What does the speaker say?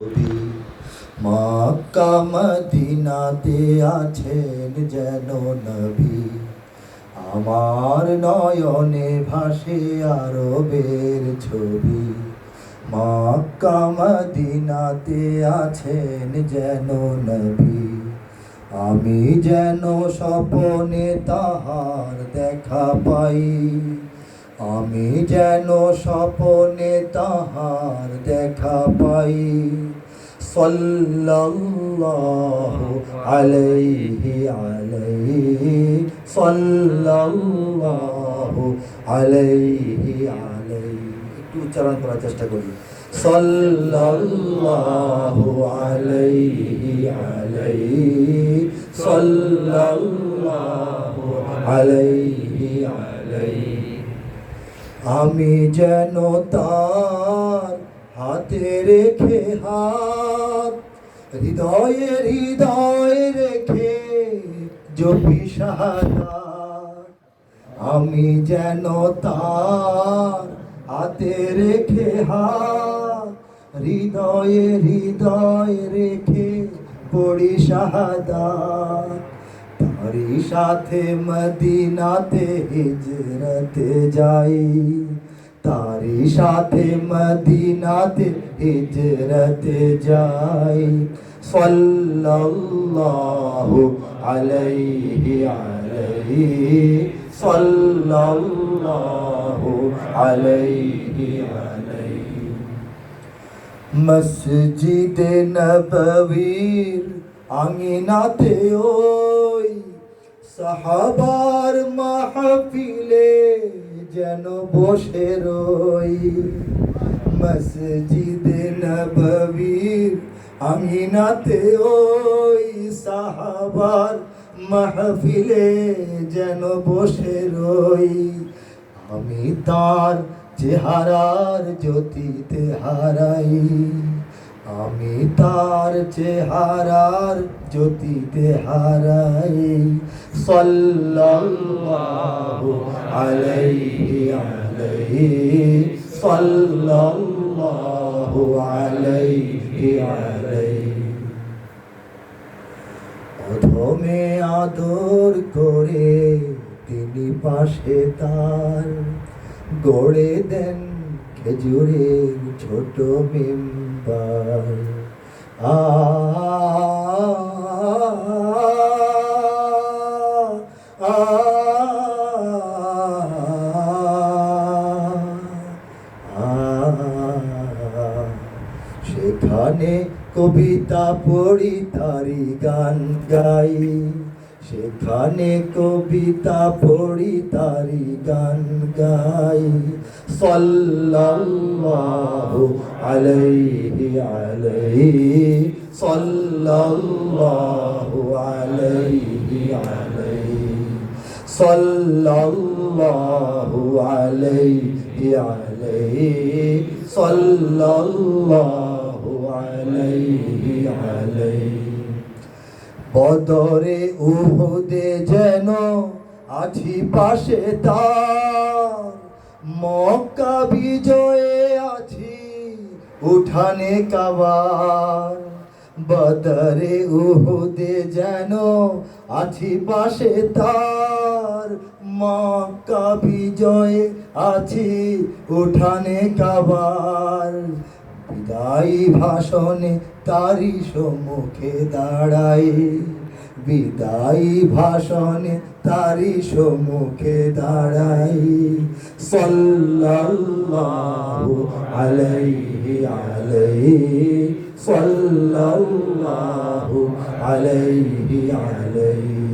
নবী মক্কা মদিনাতে আছেন যেন নবী। আমার নয়নে ভাসে আরবের ছবি। মক্কা মদিনাতে আছেন যেন নবী। আমি যেন স্বপনে তাহার দেখা পাই। আমি যেন স্বপনে তাহার দেখা পাই। সাল্লাল্লাহু আলাইহি আলাইহি সাল্লাল্লাহু আলাইহি আলাইহি। একটু উচ্চারণ করার চেষ্টা করি। সাল্লাল্লাহু আলাইহি আলাইহি সাল্লাল্লাহু আলাইহি আলাইহি। আমি যেন তার হাতে রেখে হাত, হৃদয়ে হৃদয় রেখে জপি শাহাদাত। আমি যেন তার হাতে রেখে হাত, হৃদয়ে হৃদয় রেখে পড়ি শাহাদাত। তারি সাথে মদিনাতে হিজরতে যাই, তারি সাথে মদিনাতে হিজরতে যাই। সাল্লাল্লাহু আলাইহি আলাইহি সাল্লাল্লাহু আলাইহি আলাইহি। মসজিদে নববীর আঙিনাতে ওই সাহাবার মাহফিলে যেন বসে রই। মসজিদে নববীর আঙিনাতে ওই সাহাবার মাহফিলে যেন বসে রই। আমি তার চেহারার জ্যোতিতে হারাই, আমি তার চেহারার জ্যোতিতে হারাই। সাল্লাল্লাহু আলাইহি আলাইহি সাল্লাল্লাহু আলাইহি আলাইহি। প্রথমে আদর করে তিনি পাশে তার গড়ে দেন খেজুরের ছোট মিম্বার। সেখানে কবিতা পড়ি তারি গান গাই, সেখানে কবিতা পড়ি তারি গান গাই। সাল্লাল্লাহু আলাইহি আলাইহি সাল্লাল্লাহু আলাইহি আলাইহি সাল্লাল্লাহু আলাইহি আলাইহি সাল্লাল্লাহু আলাইহি আলাইহি। বদরে উহুদে যেন আছি পাশে তার, মক্কা বিজয়ে আছি উঠানে কাবার। বদরে উহুদে যেন আছি পাশে তার, মক্কা বিজয়ে আছি উঠানে কাবার। বিদায়ী ভাষণে তারি সম্মুখে দাঁড়াই, বিদায়ী ভাষণে তারি সম্মুখে দাঁড়াই। সাল্লাল্লাহু আলাইহি আলাইহি সাল্লাল্লাহু আলাইহি আলাইহি।